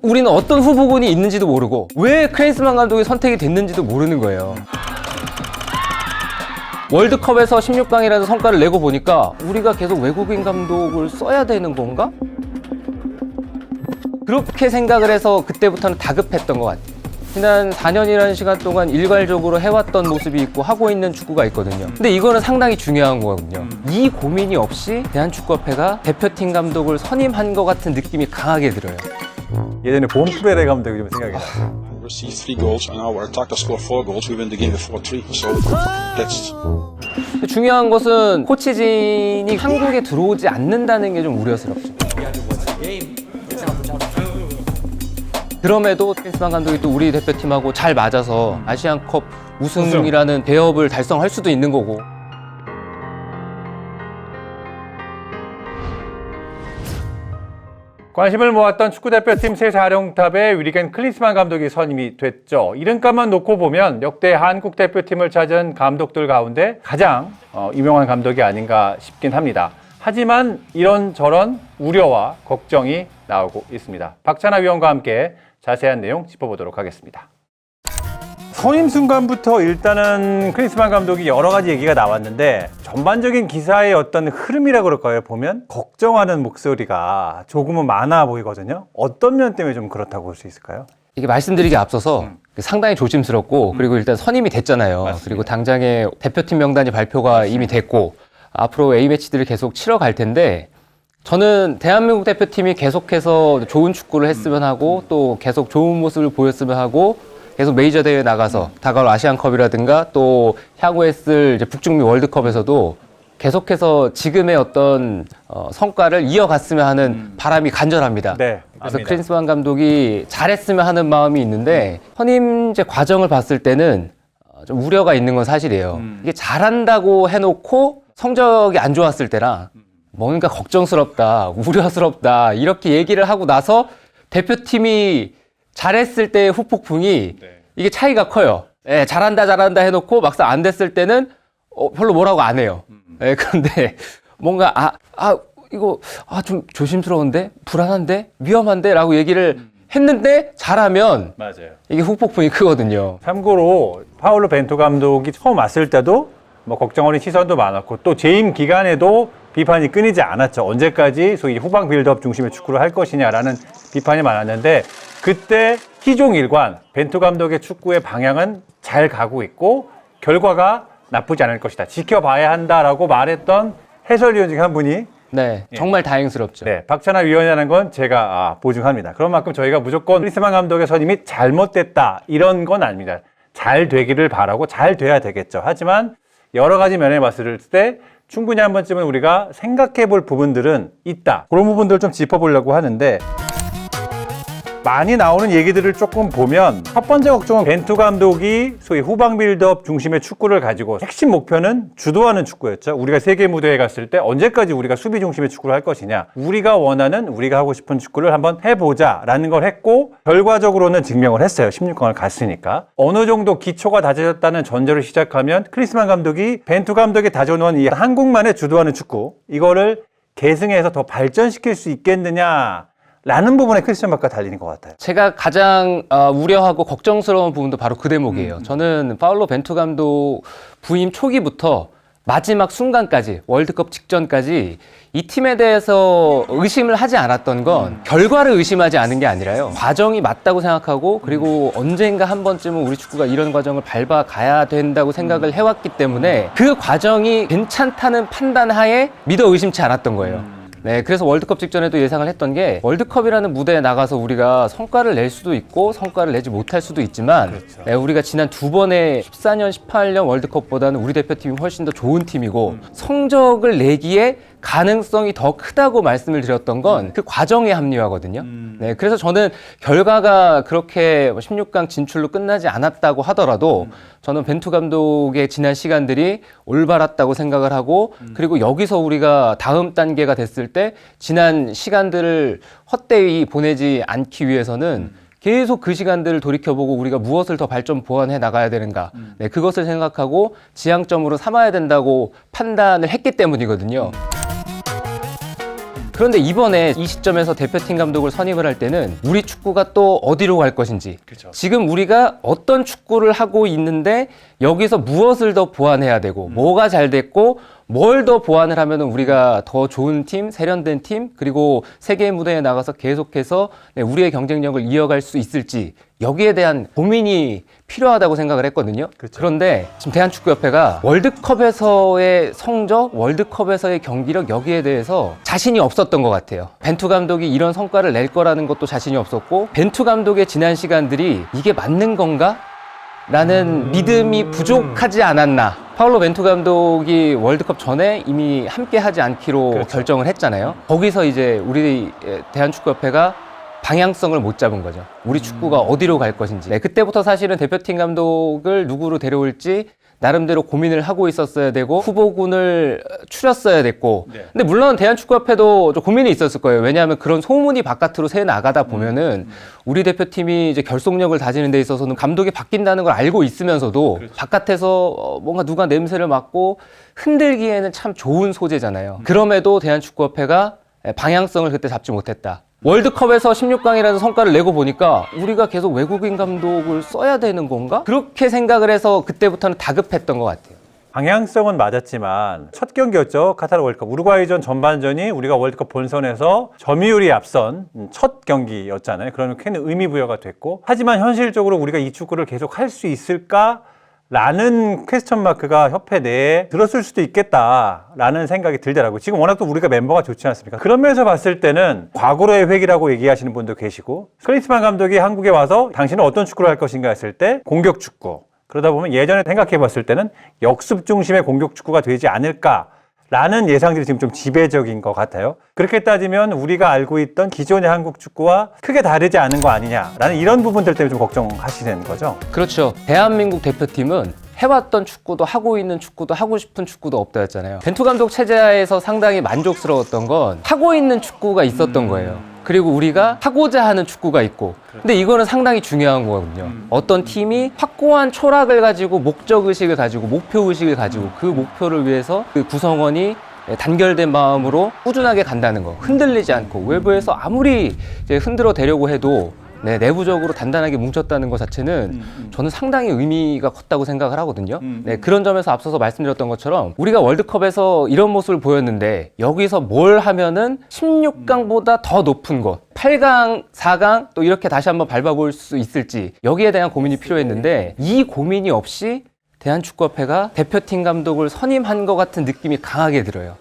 우리는 어떤 후보군이 있는지도 모르고 왜 클린스만 감독이 선택이 됐는지도 모르는 거예요. 월드컵에서 16강이라는 성과를 내고 보니까 우리가 계속 외국인 감독을 써야 되는 건가? 그렇게 생각을 해서 그때부터는 다급했던 것 같아요. 지난 4년이라는 시간 동안 일괄적으로 해왔던 모습이 있고 하고 있는 축구가 있거든요. 근데 이거는 상당히 중요한 거거든요. 이 고민이 없이 대한축구협회가 대표팀 감독을 선임한 것 같은 느낌이 강하게 들어요. 예전에 봄프레레 감독이 좀 생각이 나요. We received 3 goals and our attacker scored 4 goals. We win the game with 4-3. So that's 중요한 것은 코치진이 한국에 들어오지 않는다는 게 좀 우려스럽죠. 그럼에도 클린스만 감독이 또 우리 대표팀하고 잘 맞아서 아시안컵 우승이라는 대업을 달성할 수도 있는 거고. 관심을 모았던 축구대표팀 새 사령탑에 위리겐 클린스만 감독이 선임이 됐죠. 이름값만 놓고 보면 역대 한국 대표팀을 찾은 감독들 가운데 가장 유명한 감독이 아닌가 싶긴 합니다. 하지만 이런저런 우려와 걱정이 나오고 있습니다. 박찬하 위원과 함께 자세한 내용 짚어보도록 하겠습니다. 선임 순간부터 일단은 클린스만 감독이 여러 가지 얘기가 나왔는데 전반적인 기사의 어떤 흐름이라 그럴까요? 보면 걱정하는 목소리가 조금은 많아 보이거든요. 어떤 면 때문에 좀 그렇다고 볼 수 있을까요? 이게 말씀드리기 앞서서 상당히 조심스럽고 그리고 일단 선임이 됐잖아요. 맞습니다. 그리고 당장에 대표팀 명단이 발표가 이미 됐고 앞으로 A매치들을 계속 치러 갈 텐데 저는 대한민국 대표팀이 계속해서 좋은 축구를 했으면 하고 또 계속 좋은 모습을 보였으면 하고 계속 메이저 대회에 나가서 다가올 아시안컵이라든가 또 향후에 쓸 이제 북중미 월드컵에서도 계속해서 지금의 어떤 성과를 이어갔으면 하는 바람이 간절합니다. 네, 그래서 압니다. 클린스만 감독이 잘했으면 하는 마음이 있는데 선임제 과정을 봤을 때는 좀 우려가 있는 건 사실이에요. 이게 잘한다고 해놓고 성적이 안 좋았을 때랑 뭔가 걱정스럽다, 우려스럽다 이렇게 얘기를 하고 나서 대표팀이 잘했을 때의 후폭풍이 이게 차이가 커요. 예, 잘한다 해놓고 막상 안 됐을 때는 별로 뭐라고 안 해요. 예, 그런데 뭔가 이거 좀 조심스러운데 불안한데 위험한데 라고 얘기를 했는데 잘하면 맞아요. 이게 후폭풍이 크거든요. 참고로 파울로 벤투 감독이 처음 왔을 때도 뭐 걱정 어린 시선도 많았고 또 재임 기간에도 비판이 끊이지 않았죠. 언제까지 소위 후방 빌드업 중심의 축구를 할 것이냐라는 비판이 많았는데 그때 희종일관 벤투 감독의 축구의 방향은 잘 가고 있고 결과가 나쁘지 않을 것이다. 지켜봐야 한다라고 말했던 해설위원 중에 한 분이 네, 정말 다행스럽죠. 네, 박찬하 위원이라는 건 제가 보증합니다. 그런 만큼 저희가 무조건 클린스만 감독의 선임이 잘못됐다 이런 건 아닙니다. 잘 되기를 바라고 잘 돼야 되겠죠. 하지만 여러 가지 면에 봤을 때 충분히 한 번쯤은 우리가 생각해 볼 부분들은 있다. 그런 부분들을 좀 짚어보려고 하는데 많이 나오는 얘기들을 조금 보면 첫 번째 걱정은 벤투 감독이 소위 후방 빌드업 중심의 축구를 가지고 핵심 목표는 주도하는 축구였죠. 우리가 세계 무대에 갔을 때 언제까지 우리가 수비 중심의 축구를 할 것이냐. 우리가 원하는 우리가 하고 싶은 축구를 한번 해보자라는 걸 했고 결과적으로는 증명을 했어요. 16강을 갔으니까. 어느 정도 기초가 다져졌다는 전제로 시작하면 클린스만 감독이 벤투 감독이 다져놓은 이 한국만의 주도하는 축구 이거를 계승해서 더 발전시킬 수 있겠느냐 라는 부분에 크리스천 박과 달리는 것 같아요. 제가 가장 우려하고 걱정스러운 부분도 바로 그 대목이에요. 저는 파울로 벤투 감독 부임 초기부터 마지막 순간까지 월드컵 직전까지 이 팀에 대해서 의심을 하지 않았던 건 결과를 의심하지 않은 게 아니라요. 과정이 맞다고 생각하고 그리고 언젠가 한 번쯤은 우리 축구가 이런 과정을 밟아가야 된다고 생각을 해왔기 때문에 그 과정이 괜찮다는 판단 하에 믿어 의심치 않았던 거예요. 네, 그래서 월드컵 직전에도 예상을 했던 게 월드컵이라는 무대에 나가서 우리가 성과를 낼 수도 있고 성과를 내지 못할 수도 있지만 그렇죠. 네, 우리가 지난 두 번의 14년, 18년 월드컵보다는 우리 대표팀이 훨씬 더 좋은 팀이고 성적을 내기에 가능성이 더 크다고 말씀을 드렸던 건 그 과정에 합리화거든요. 네, 그래서 저는 결과가 그렇게 16강 진출로 끝나지 않았다고 하더라도 저는 벤투 감독의 지난 시간들이 올바랐다고 생각을 하고 그리고 여기서 우리가 다음 단계가 됐을 때 지난 시간들을 헛되이 보내지 않기 위해서는 계속 그 시간들을 돌이켜보고 우리가 무엇을 더 발전 보완해 나가야 되는가 네, 그것을 생각하고 지향점으로 삼아야 된다고 판단을 했기 때문이거든요. 그런데 이번에 이 시점에서 대표팀 감독을 선임을 할 때는 우리 축구가 또 어디로 갈 것인지, 그쵸. 지금 우리가 어떤 축구를 하고 있는데 여기서 무엇을 더 보완해야 되고 뭐가 잘 됐고 뭘 더 보완을 하면 우리가 더 좋은 팀, 세련된 팀, 그리고 세계 무대에 나가서 계속해서 우리의 경쟁력을 이어갈 수 있을지, 여기에 대한 고민이 필요하다고 생각을 했거든요. 그렇죠. 그런데 지금 대한축구협회가 월드컵에서의 성적, 월드컵에서의 경기력, 여기에 대해서 자신이 없었던 것 같아요. 벤투 감독이 이런 성과를 낼 거라는 것도 자신이 없었고, 벤투 감독의 지난 시간들이 이게 맞는 건가? 라는 믿음이 부족하지 않았나. 파울로 벤투 감독이 월드컵 전에 이미 함께 하지 않기로 그렇죠. 결정을 했잖아요. 거기서 이제 우리 대한축구협회가 방향성을 못 잡은 거죠. 우리 축구가 어디로 갈 것인지. 네, 그때부터 사실은 대표팀 감독을 누구로 데려올지 나름대로 고민을 하고 있었어야 되고, 후보군을 추렸어야 됐고. 네. 근데 물론 대한축구협회도 좀 고민이 있었을 거예요. 왜냐하면 그런 소문이 바깥으로 새 나가다 보면은 우리 대표팀이 이제 결속력을 다지는 데 있어서는 감독이 바뀐다는 걸 알고 있으면서도 그렇죠. 바깥에서 뭔가 누가 냄새를 맡고 흔들기에는 참 좋은 소재잖아요. 그럼에도 대한축구협회가 방향성을 그때 잡지 못했다. 월드컵에서 16강이라는 성과를 내고 보니까 우리가 계속 외국인 감독을 써야 되는 건가? 그렇게 생각을 해서 그때부터는 다급했던 것 같아요. 방향성은 맞았지만 첫 경기였죠. 카타르 월드컵. 우루과이전 전반전이 우리가 월드컵 본선에서 점유율이 앞선 첫 경기였잖아요. 그러면 큰 의미 부여가 됐고, 하지만 현실적으로 우리가 이 축구를 계속 할 수 있을까? 라는 퀘스천 마크가 협회 내에 들었을 수도 있겠다라는 생각이 들더라고요. 지금 워낙 또 우리가 멤버가 좋지 않습니까? 그런 면에서 봤을 때는 과거로의 회기라고 얘기하시는 분도 계시고, 클린스만 감독이 한국에 와서 당신은 어떤 축구를 할 것인가 했을 때 공격 축구, 그러다 보면 예전에 생각해 봤을 때는 역습 중심의 공격 축구가 되지 않을까 라는 예상들이 지금 좀 지배적인 것 같아요. 그렇게 따지면 우리가 알고 있던 기존의 한국 축구와 크게 다르지 않은 거 아니냐라는 이런 부분들 때문에 좀 걱정하시는 거죠. 그렇죠. 대한민국 대표팀은 해왔던 축구도 하고 있는 축구도 하고 싶은 축구도 없다였잖아요. 벤투 감독 체제하에서 상당히 만족스러웠던 건 하고 있는 축구가 있었던 거예요. 그리고 우리가 하고자 하는 축구가 있고. 근데 이거는 상당히 중요한 거거든요. 어떤 팀이 확고한 철학을 가지고, 목적의식을 가지고, 목표의식을 가지고, 그 목표를 위해서 그 구성원이 단결된 마음으로 꾸준하게 간다는 거, 흔들리지 않고, 외부에서 아무리 이제 흔들어 대려고 해도 내부적으로 단단하게 뭉쳤다는 것 자체는 저는 상당히 의미가 컸다고 생각을 하거든요. 그런 점에서 앞서서 말씀드렸던 것처럼 우리가 월드컵에서 이런 모습을 보였는데, 여기서 뭘 하면은 16강보다 더 높은 곳, 8강, 4강 또 이렇게 다시 한번 밟아볼 수 있을지, 여기에 대한 고민이 필요했는데, 이 고민이 없이 대한축구협회가 대표팀 감독을 선임한 것 같은 느낌이 강하게 들어요.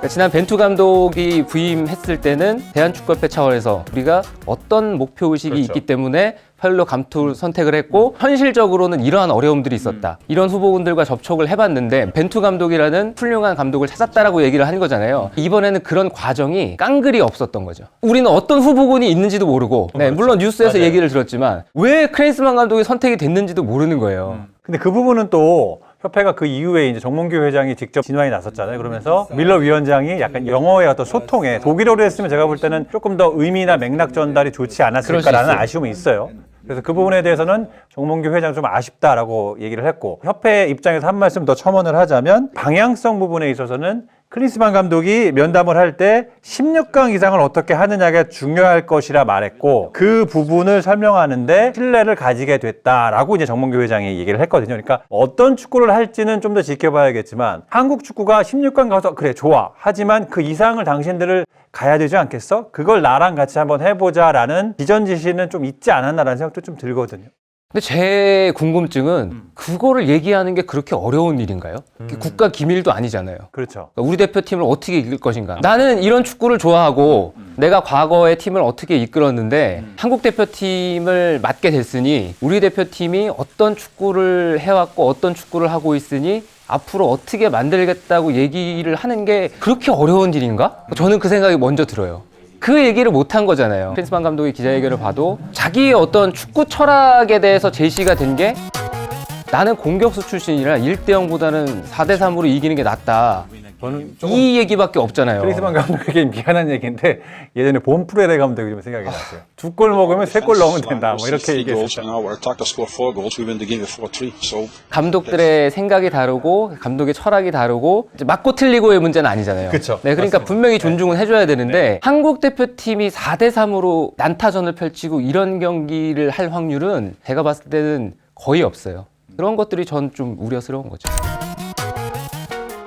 지난 벤투 감독이 부임했을 때는 대한축구협회 차원에서 우리가 어떤 목표의식이 그렇죠. 있기 때문에 파울로 감독을 선택을 했고, 현실적으로는 이러한 어려움들이 있었다. 이런 후보군들과 접촉을 해봤는데 벤투 감독이라는 훌륭한 감독을 찾았다라고 얘기를 한 거잖아요. 이번에는 그런 과정이 깡글이 없었던 거죠. 우리는 어떤 후보군이 있는지도 모르고, 물론 뉴스에서 맞아요. 얘기를 들었지만 왜 클린스만 감독이 선택이 됐는지도 모르는 거예요. 근데 그 부분은 또 협회가 그 이후에 이제 정몽규 회장이 직접 진화에 나섰잖아요. 그러면서 밀러 위원장이 약간 영어의 어떤 소통에, 독일어로 했으면 제가 볼 때는 조금 더 의미나 맥락 전달이 좋지 않았을까라는 있어요. 아쉬움이 있어요. 그래서 그 부분에 대해서는 정몽규 회장 좀 아쉽다라고 얘기를 했고, 협회 입장에서 한 말씀 더 첨언을 하자면, 방향성 부분에 있어서는 클린스만 감독이 면담을 할 때 16강 이상을 어떻게 하느냐가 중요할 것이라 말했고, 그 부분을 설명하는데 신뢰를 가지게 됐다라고 이제 정몽규 회장이 얘기를 했거든요. 그러니까 어떤 축구를 할지는 좀 더 지켜봐야겠지만, 한국 축구가 16강 가서 그래 좋아, 하지만 그 이상을 당신들을 가야 되지 않겠어? 그걸 나랑 같이 한번 해보자라는 비전 지시는 좀 있지 않았나라는 생각도 좀 들거든요. 근데 제 궁금증은 그거를 얘기하는 게 그렇게 어려운 일인가요? 국가 기밀도 아니잖아요. 그렇죠. 그러니까 우리 대표팀을 어떻게 이길 것인가. 나는 이런 축구를 좋아하고 내가 과거에 팀을 어떻게 이끌었는데 한국 대표팀을 맡게 됐으니 우리 대표팀이 어떤 축구를 해왔고 어떤 축구를 하고 있으니 앞으로 어떻게 만들겠다고 얘기를 하는 게 그렇게 어려운 일인가? 저는 그 생각이 먼저 들어요. 그 얘기를 못한 거잖아요. 클린스만 감독의 기자회견을 봐도 자기의 어떤 축구 철학에 대해서 제시가 된 게, 나는 공격수 출신이라 1대0보다는 4대3으로 이기는 게 낫다. 저는 조금 이 얘기밖에 없잖아요. 크리스만 감독에게 미안한 얘기인데 예전에 본프레레 감독이 좀 생각이 났어요. 2골 먹으면 3골 넣으면 된다. 뭐 이렇게 얘기했어요. And our attackers score 4 goals. We win the game with 4-3. So 감독들의 생각이 다르고 감독의 철학이 다르고 이제 맞고 틀리고의 문제는 아니잖아요. 그쵸. 네, 그러니까 맞습니다. 분명히 존중은 해줘야 되는데 한국 대표팀이 4대3으로 난타전을 펼치고 이런 경기를 할 확률은 제가 봤을 때는 거의 없어요. 그런 것들이 전 좀 우려스러운 거죠.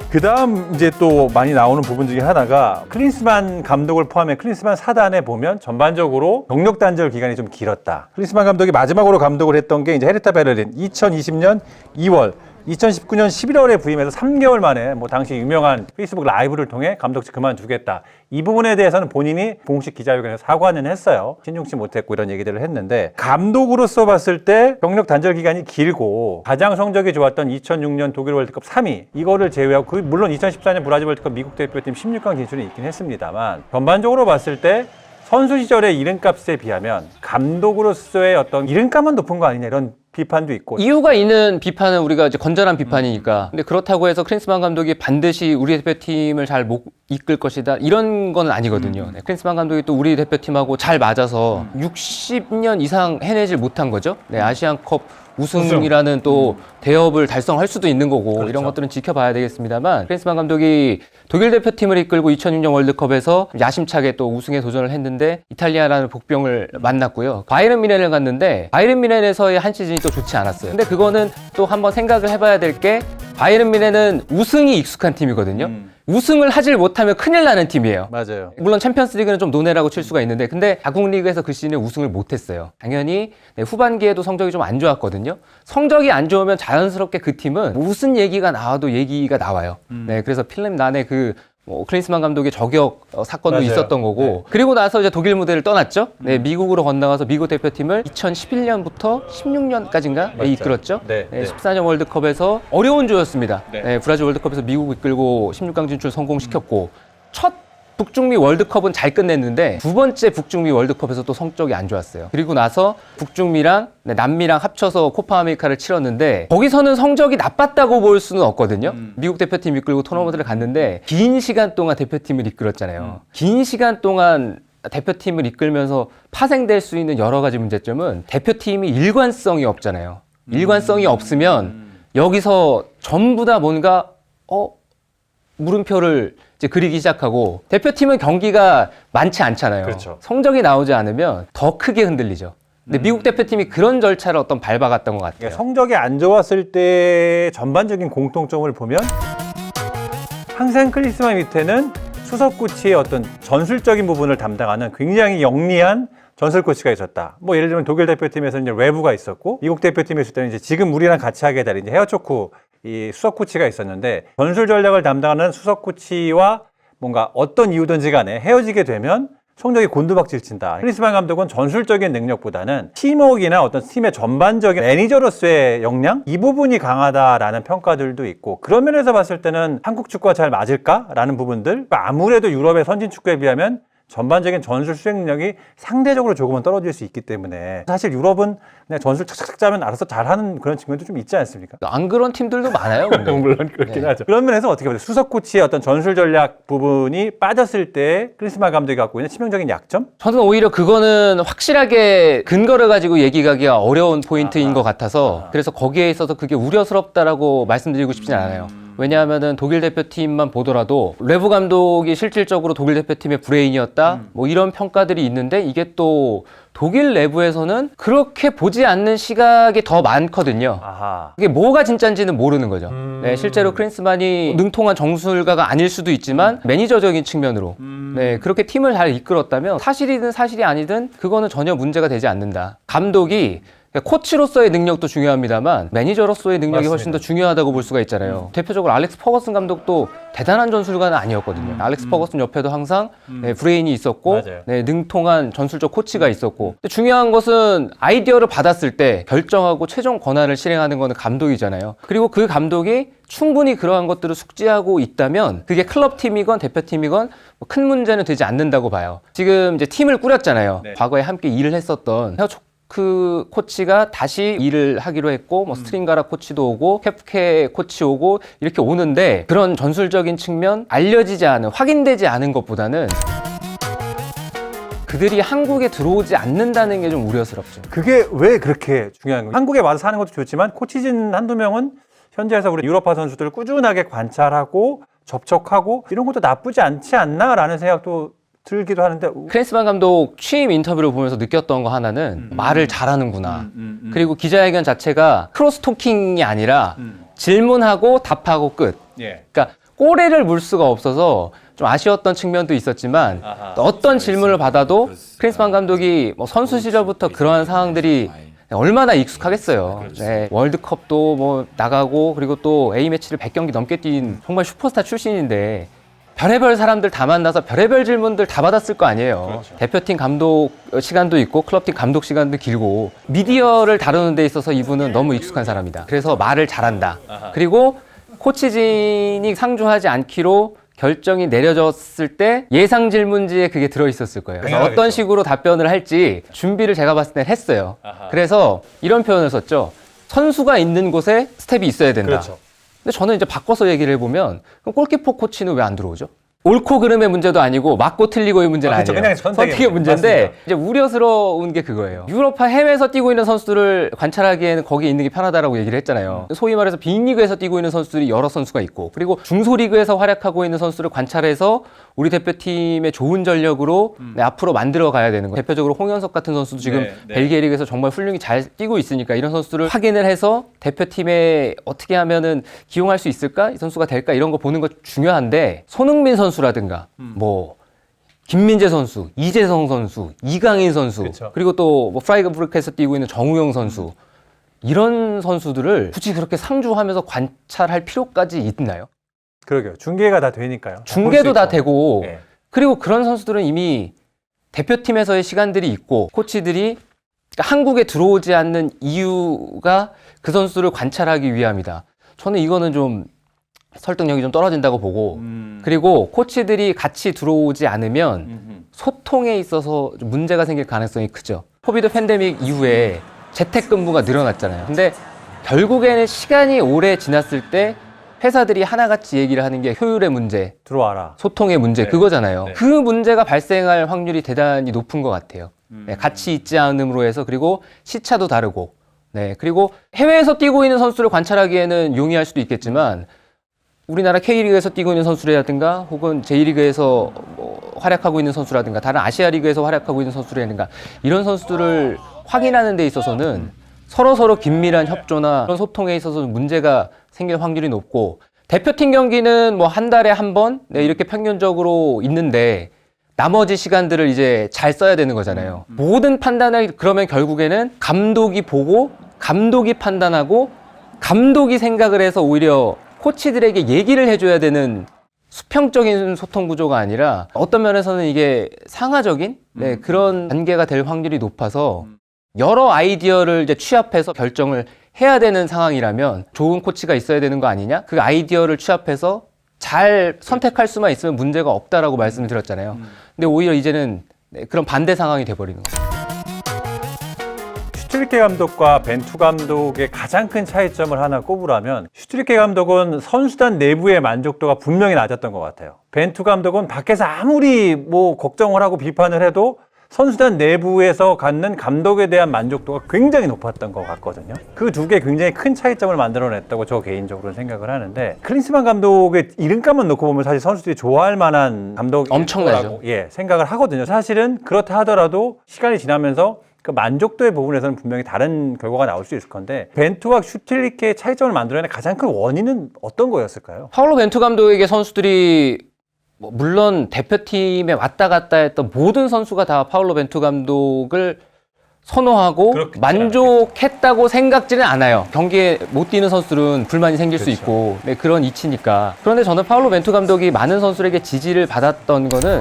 그 다음 이제 또 많이 나오는 부분 중에 하나가 클린스만 감독을 포함해 클린스만 사단에 보면 전반적으로 경력 단절 기간이 좀 길었다. 클린스만 감독이 마지막으로 감독을 했던 게 이제 헤르타 베를린 2020년 2월 2019년 11월에 부임해서 3개월 만에 뭐 당시 유명한 페이스북 라이브를 통해 감독직 그만두겠다. 이 부분에 대해서는 본인이 공식 기자회견에서 사과는 했어요. 신중치 못했고 이런 얘기들을 했는데 감독으로서 봤을 때 경력 단절 기간이 길고 가장 성적이 좋았던 2006년 독일 월드컵 3위 이거를 제외하고 물론 2014년 브라질 월드컵 미국 대표팀 16강 진출이 있긴 했습니다만 전반적으로 봤을 때 선수 시절의 이름값에 비하면 감독으로서의 어떤 이름값만 높은 거 아니냐 이런 비판도 있고 이유가 있는 비판은 우리가 이제 건전한 비판이니까. 근데 그렇다고 해서 클린스만 감독이 반드시 우리 대표팀을 잘 못 이끌 것이다 이런 건 아니거든요. 네, 클린스만 감독이 또 우리 대표팀하고 잘 맞아서 60년 이상 해내질 못한 거죠. 네, 아시안컵 우승이라는 또 대업을 달성할 수도 있는 거고 그렇죠. 이런 것들은 지켜봐야 되겠습니다만 클린스만 감독이 독일 대표팀을 이끌고 2006년 월드컵에서 야심차게 또 우승에 도전을 했는데 이탈리아라는 복병을 만났고요. 바이에른 뮌헨을 갔는데 바이에른 뮌헨에서의 한 시즌이 또 좋지 않았어요. 근데 그거는 또 한번 생각을 해봐야 될 게 바이에른 뮌헨은 우승이 익숙한 팀이거든요. 우승을 하질 못하면 큰일 나는 팀이에요. 맞아요. 물론 챔피언스리그는 좀 논외라고 칠 수가 있는데 근데 자국 리그에서 그 시즌에 우승을 못했어요. 당연히 네, 후반기에도 성적이 좀 안 좋았거든요. 성적이 안 좋으면 자연스럽게 그 팀은 무슨 얘기가 나와도 얘기가 나와요. 네, 그래서 필름 난에 그 클린스만 감독의 저격 사건도 맞아요. 있었던 거고 네. 그리고 나서 이제 독일 무대를 떠났죠. 네, 미국으로 건너가서 미국 대표팀을 2011년부터 16년까지인가 맞죠. 이끌었죠. 네, 네. 14년 월드컵에서 어려운 조였습니다. 네. 네, 브라질 월드컵에서 미국 이끌고 16강 진출 성공시켰고 첫 북중미 월드컵은 잘 끝냈는데 두 번째 북중미 월드컵에서 또 성적이 안 좋았어요. 그리고 나서 북중미랑 남미랑 합쳐서 코파 아메리카를 치렀는데 거기서는 성적이 나빴다고 볼 수는 없거든요. 미국 대표팀 이끌고 토너먼트를 갔는데 긴 시간 동안 대표팀을 이끌었잖아요. 긴 시간 동안 대표팀을 이끌면서 파생될 수 있는 여러 가지 문제점은 대표팀이 일관성이 없잖아요. 일관성이 없으면 여기서 전부 다 뭔가 물음표를 이제 그리기 시작하고 대표팀은 경기가 많지 않잖아요. 그렇죠. 성적이 나오지 않으면 더 크게 흔들리죠. 근데 미국 대표팀이 그런 절차를 밟아갔던 것 같아요. 그러니까 성적이 안 좋았을 때 전반적인 공통점을 보면 항상 클린스만 밑에는 수석 코치의 어떤 전술적인 부분을 담당하는 굉장히 영리한 전술 코치가 있었다. 뭐 예를 들면 독일 대표팀에서는 이제 외부가 있었고 미국 대표팀에 있을 때는 이제 지금 우리랑 같이 하게 될 이제 헤어초크 이 수석 코치가 있었는데 전술 전략을 담당하는 수석 코치와 뭔가 어떤 이유든지 간에 헤어지게 되면 성적이 곤두박질 친다. 클린스만 감독은 전술적인 능력보다는 팀워크나 어떤 팀의 전반적인 매니저로서의 역량? 이 부분이 강하다라는 평가들도 있고 그런 면에서 봤을 때는 한국 축구와 잘 맞을까라는 부분들 아무래도 유럽의 선진 축구에 비하면 전반적인 전술 수행 능력이 상대적으로 조금은 떨어질 수 있기 때문에 사실 유럽은 그냥 전술 착착 짜면 알아서 잘하는 그런 측면도 좀 있지 않습니까? 안 그런 팀들도 많아요. 근데. 물론 그렇긴 하죠. 그런 면에서 어떻게 보세요? 수석 코치의 어떤 전술 전략 부분이 빠졌을 때 클린스만 감독이 갖고 있는 치명적인 약점? 저는 오히려 그거는 확실하게 근거를 가지고 얘기하기가 어려운 포인트인 것 같아서 그래서 거기에 있어서 그게 우려스럽다라고 말씀드리고 싶진 않아요. 왜냐하면은 독일 대표팀만 보더라도 레브 감독이 실질적으로 독일 대표팀의 브레인이었다 뭐 이런 평가들이 있는데 이게 또 독일 내부에서는 그렇게 보지 않는 시각이 더 많거든요. 아하. 그게 뭐가 진짜인지는 모르는 거죠. 네, 실제로 클린스만이 능통한 정술가가 아닐 수도 있지만 매니저적인 측면으로 네, 그렇게 팀을 잘 이끌었다면 사실이든 사실이 아니든 그거는 전혀 문제가 되지 않는다. 감독이 코치로서의 능력도 중요합니다만 매니저로서의 능력이 맞습니다. 훨씬 더 중요하다고 볼 수가 있잖아요. 대표적으로 알렉스 퍼거슨 감독도 대단한 전술가는 아니었거든요. 알렉스 퍼거슨 옆에도 항상 네, 브레인이 있었고 맞아요. 네, 능통한 전술적 코치가 있었고 근데 중요한 것은 아이디어를 받았을 때 결정하고 최종 권한을 실행하는 거는 감독이잖아요. 그리고 그 감독이 충분히 그러한 것들을 숙지하고 있다면 그게 클럽팀이건 대표팀이건 뭐큰 문제는 되지 않는다고 봐요. 지금 이제 팀을 꾸렸잖아요. 네. 과거에 함께 일을 했었던 그 코치가 다시 일을 하기로 했고 뭐 스트링가라 코치도 오고 케프케 코치 오고 이렇게 오는데 그런 전술적인 측면 알려지지 않은 확인되지 않은 것보다는 그들이 한국에 들어오지 않는다는 게 좀 우려스럽죠. 그게 왜 그렇게 중요한 거예요? 한국에 와서 사는 것도 좋지만 코치진 한두 명은 현지에서 우리 유럽파 선수들을 꾸준하게 관찰하고 접촉하고 이런 것도 나쁘지 않지 않나라는 생각도 들기도 하는데 크린스만 감독 취임 인터뷰를 보면서 느꼈던 거 하나는 말을 잘하는구나. 그리고 기자회견 자체가 크로스토킹이 아니라 질문하고 답하고 끝. 예. 그러니까 꼬레를 물 수가 없어서 좀 아쉬웠던 측면도 있었지만 어떤 질문을 받아도 크린스만 감독이 뭐 선수 시절부터 그러한 상황들이 얼마나 익숙하겠어요. 네, 월드컵도 뭐 나가고 그리고 또 A매치를 100경기 넘게 뛴 정말 슈퍼스타 출신인데 별의별 사람들 다 만나서 별의별 질문들 다 받았을 거 아니에요. 그렇죠. 대표팀 감독 시간도 있고 클럽팀 감독 시간도 길고 미디어를 다루는 데 있어서 이분은 너무 익숙한 사람이다. 그래서 말을 잘한다. 그리고 코치진이 상주하지 않기로 결정이 내려졌을 때 예상 질문지에 그게 들어있었을 거예요. 그래서 당연하겠죠. 어떤 식으로 답변을 할지 준비를 제가 봤을 땐 했어요. 아하. 그래서 이런 표현을 썼죠. 선수가 있는 곳에 스텝이 있어야 된다. 그렇죠. 근데 저는 이제 바꿔서 얘기를 해보면 그럼 골키퍼 코치는 왜 안 들어오죠? 옳고 그름의 문제도 아니고 맞고 틀리고의 문제는 그렇죠. 아니에요. 그냥 선택의 문제인데 맞습니다. 이제 우려스러운 게 그거예요. 유럽파 해외에서 뛰고 있는 선수들을 관찰하기에는 거기에 있는 게 편하다라고 얘기를 했잖아요. 소위 말해서 빅리그에서 뛰고 있는 선수들이 여러 선수가 있고 그리고 중소리그에서 활약하고 있는 선수를 관찰해서 우리 대표팀의 좋은 전력으로 네, 앞으로 만들어 가야 되는 거예요. 대표적으로 홍현석 같은 선수도 지금 네. 벨기에 리그에서 정말 훌륭히 잘 뛰고 있으니까 이런 선수들을 확인을 해서 대표팀에 어떻게 하면은 기용할 수 있을까? 이 선수가 될까? 이런 거 보는 거 중요한데 손흥민 선수라든가 뭐 김민재 선수, 이재성 선수, 이강인 선수 그쵸. 그리고 또 뭐 프라이브르크에서 뛰고 있는 정우영 선수 이런 선수들을 굳이 그렇게 상주하면서 관찰할 필요까지 있나요? 그러게요. 중계가 다 되니까요. 중계도 다 볼수 있고. 되고 예. 그리고 그런 선수들은 이미 대표팀에서의 시간들이 있고 코치들이 한국에 들어오지 않는 이유가 그 선수를 관찰하기 위함이다. 저는 이거는 좀 설득력이 좀 떨어진다고 보고 그리고 코치들이 같이 들어오지 않으면 소통에 있어서 좀 문제가 생길 가능성이 크죠. 코비드 팬데믹 이후에 재택근무가 늘어났잖아요. 근데 결국에는 시간이 오래 지났을 때 회사들이 하나같이 얘기를 하는 게 효율의 문제, 들어와라. 소통의 문제 네. 그거잖아요. 네. 그 문제가 발생할 확률이 대단히 높은 것 같아요. 네, 같이 있지 않음으로 해서 그리고 시차도 다르고 네, 그리고 해외에서 뛰고 있는 선수를 관찰하기에는 용이할 수도 있겠지만 우리나라 K리그에서 뛰고 있는 선수라든가 혹은 J리그에서 뭐 활약하고 있는 선수라든가 다른 아시아 리그에서 활약하고 있는 선수라든가 이런 선수들을 확인하는 데 있어서는 서로 긴밀한 협조나 그런 소통에 있어서 문제가 생길 확률이 높고 대표팀 경기는 뭐 한 달에 한 번 네, 이렇게 평균적으로 있는데 나머지 시간들을 이제 잘 써야 되는 거잖아요. 모든 판단을 그러면 결국에는 감독이 보고 감독이 판단하고 감독이 생각을 해서 오히려 코치들에게 얘기를 해줘야 되는 수평적인 소통 구조가 아니라 어떤 면에서는 이게 상하적인 네, 그런 관계가 될 확률이 높아서 여러 아이디어를 이제 취합해서 결정을 해야 되는 상황이라면 좋은 코치가 있어야 되는 거 아니냐? 그 아이디어를 취합해서 잘 선택할 수만 있으면 문제가 없다라고 말씀을 드렸잖아요. 근데 오히려 이제는 네, 그런 반대 상황이 돼버리는 거죠. 슈트리케 감독과 벤투 감독의 가장 큰 차이점을 하나 꼽으라면 슈트리케 감독은 선수단 내부의 만족도가 분명히 낮았던 것 같아요. 벤투 감독은 밖에서 아무리 뭐 걱정을 하고 비판을 해도 선수단 내부에서 갖는 감독에 대한 만족도가 굉장히 높았던 것 같거든요. 그 두 개 굉장히 큰 차이점을 만들어냈다고 저 개인적으로는 생각을 하는데 클린스만 감독의 이름값만 놓고 보면 사실 선수들이 좋아할 만한 감독이 엄청나죠. 예, 생각을 하거든요. 사실은 그렇다 하더라도 시간이 지나면서 그 만족도의 부분에서는 분명히 다른 결과가 나올 수 있을 건데 벤투와 슈틸리케의 차이점을 만들어내는 가장 큰 원인은 어떤 거였을까요? 파울로 벤투 감독에게 선수들이 뭐 물론 대표팀에 왔다 갔다 했던 모든 선수가 다 파울로 벤투 감독을 선호하고 그렇겠지 만족했다고 생각지는 않아요. 경기에 못 뛰는 선수들은 불만이 생길 수 있고 네, 그런 이치니까. 그런데 저는 파울로 벤투 감독이 많은 선수들에게 지지를 받았던 거는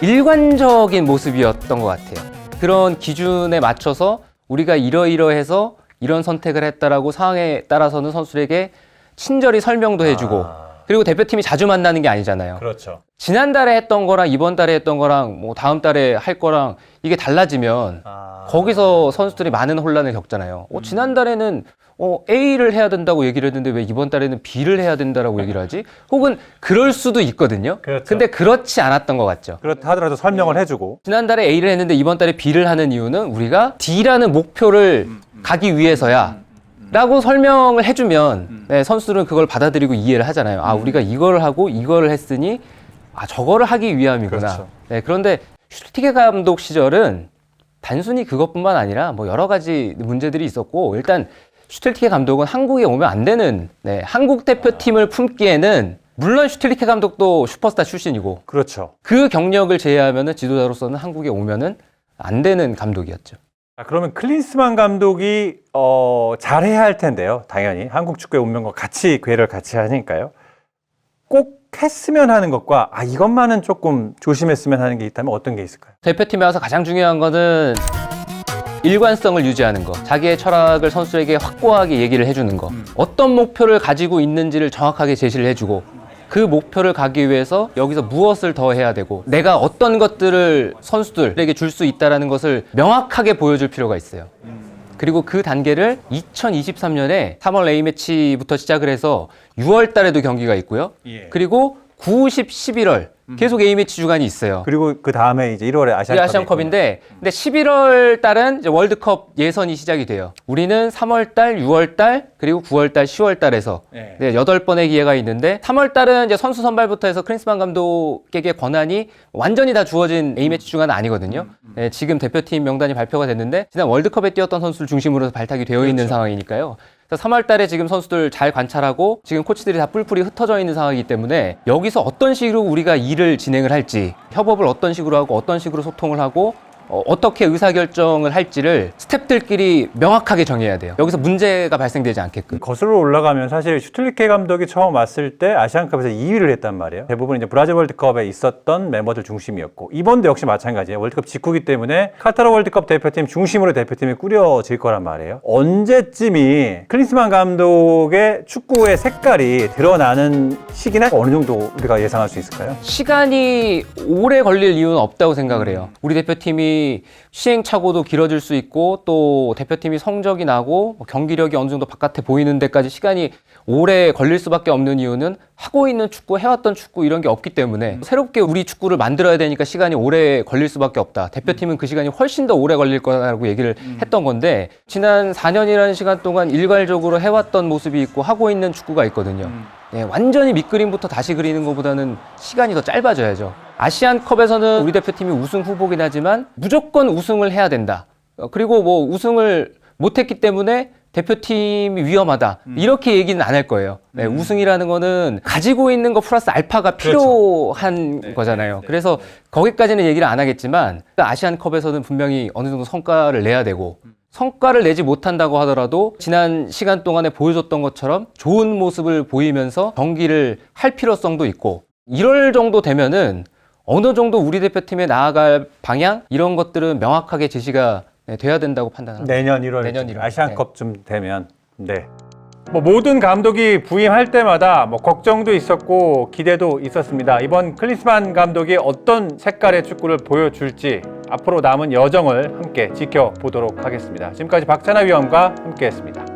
일관적인 모습이었던 것 같아요. 그런 기준에 맞춰서 우리가 이러이러해서 이런 선택을 했다라고 상황에 따라서는 선수들에게 친절히 설명도 해주고 그리고 대표팀이 자주 만나는 게 아니잖아요. 그렇죠. 지난달에 했던 거랑 이번 달에 했던 거랑 뭐 다음 달에 할 거랑 이게 달라지면 거기서 선수들이 많은 혼란을 겪잖아요. 지난달에는 A를 해야 된다고 얘기를 했는데 왜 이번 달에는 B를 해야 된다라고 얘기를 하지? 혹은 그럴 수도 있거든요. 그렇죠. 근데 그렇지 않았던 것 같죠. 그렇다 하더라도 설명을 해주고. 지난달에 A를 했는데 이번 달에 B를 하는 이유는 우리가 D라는 목표를 가기 위해서야 라고 설명을 해주면 네, 선수들은 그걸 받아들이고 이해를 하잖아요. 아, 우리가 이걸 하고 이걸 했으니 저거를 하기 위함이구나. 그렇죠. 네, 그런데 슈틸리케 감독 시절은 단순히 그것뿐만 아니라 뭐 여러 가지 문제들이 있었고, 일단 슈틸리케 감독은 한국에 오면 안 되는, 네, 한국 대표팀을 품기에는 물론 슈틸리케 감독도 슈퍼스타 출신이고, 그렇죠. 그 경력을 제외하면은 지도자로서는 한국에 오면은 안 되는 감독이었죠. 그러면 클린스만 감독이 잘해야 할 텐데요. 당연히 한국 축구에 온 면과 같이 궤를 같이 하니까요. 꼭 했으면 하는 것과 이것만은 조금 조심했으면 하는 게 있다면 어떤 게 있을까요? 대표팀에 와서 가장 중요한 거는 일관성을 유지하는 거, 자기의 철학을 선수에게 확고하게 얘기를 해주는 거, 어떤 목표를 가지고 있는지를 정확하게 제시를 해주고, 그 목표를 가기 위해서 여기서 무엇을 더 해야 되고, 내가 어떤 것들을 선수들에게 줄 수 있다는 것을 명확하게 보여줄 필요가 있어요. 그리고 그 단계를 2023년에 3월 A매치부터 시작을 해서 6월 달에도 경기가 있고요. 그리고 9, 10, 11월 계속 A매치 주간이 있어요. 그리고 그 다음에 이제 1월에 아시안컵인데, 근데 11월 달은 이제 월드컵 예선이 시작이 돼요. 우리는 3월 달, 6월 달, 그리고 9월 달, 10월 달에서 네, 8번의 기회가 있는데, 3월 달은 이제 선수 선발부터 해서 클린스만 감독에게 권한이 완전히 다 주어진 A매치 주간은 아니거든요. 네, 지금 대표팀 명단이 발표가 됐는데, 지난 월드컵에 뛰었던 선수를 중심으로 발탁이 되어 있는 상황이니까요. 3월 달에 지금 선수들 잘 관찰하고 지금 코치들이 다 뿔뿔이 흩어져 있는 상황이기 때문에 여기서 어떤 식으로 우리가 일을 진행을 할지, 협업을 어떤 식으로 하고 어떤 식으로 소통을 하고 어떻게 의사결정을 할지를 스태프들끼리 명확하게 정해야 돼요. 여기서 문제가 발생되지 않게끔. 거슬러 올라가면 사실 슈틸리케 감독이 처음 왔을 때 아시안컵에서 2위를 했단 말이에요. 대부분 이제 브라질 월드컵에 있었던 멤버들 중심이었고, 이번도 역시 마찬가지예요. 월드컵 직후기 때문에 카타르 월드컵 대표팀 중심으로 대표팀이 꾸려질 거란 말이에요. 언제쯤이 클린스만 감독의 축구의 색깔이 드러나는 시기나 어느 정도 우리가 예상할 수 있을까요? 시간이 오래 걸릴 이유는 없다고 생각을 해요. 우리 대표팀이 시행착오도 길어질 수 있고, 또 대표팀이 성적이 나고 경기력이 어느 정도 바깥에 보이는 데까지 시간이 오래 걸릴 수밖에 없는 이유는 하고 있는 축구, 해왔던 축구 이런 게 없기 때문에 새롭게 우리 축구를 만들어야 되니까 시간이 오래 걸릴 수밖에 없다. 대표팀은 그 시간이 훨씬 더 오래 걸릴 거라고 얘기를 했던 건데, 지난 4년이라는 시간 동안 일괄적으로 해왔던 모습이 있고 하고 있는 축구가 있거든요. 네, 완전히 밑그림부터 다시 그리는 것보다는 시간이 더 짧아져야죠. 아시안컵에서는 우리 대표팀이 우승 후보긴 하지만 무조건 우승을 해야 된다. 그리고 뭐 우승을 못했기 때문에 대표팀이 위험하다. 이렇게 얘기는 안 할 거예요. 네, 우승이라는 거는 가지고 있는 거 플러스 알파가 필요한 거잖아요. 그래서 거기까지는 얘기를 안 하겠지만, 아시안컵에서는 분명히 어느 정도 성과를 내야 되고, 성과를 내지 못한다고 하더라도 지난 시간 동안에 보여줬던 것처럼 좋은 모습을 보이면서 경기를 할 필요성도 있고, 이럴 정도 되면은 어느 정도 우리 대표팀에 나아갈 방향, 이런 것들은 명확하게 제시가 돼야 된다고 판단합니다. 내년 1월, 내년 1월. 아시안컵쯤 되면. 네. 뭐 모든 감독이 부임할 때마다 뭐 걱정도 있었고 기대도 있었습니다. 이번 클린스만 감독이 어떤 색깔의 축구를 보여줄지 앞으로 남은 여정을 함께 지켜보도록 하겠습니다. 지금까지 박찬하 위원과 함께했습니다.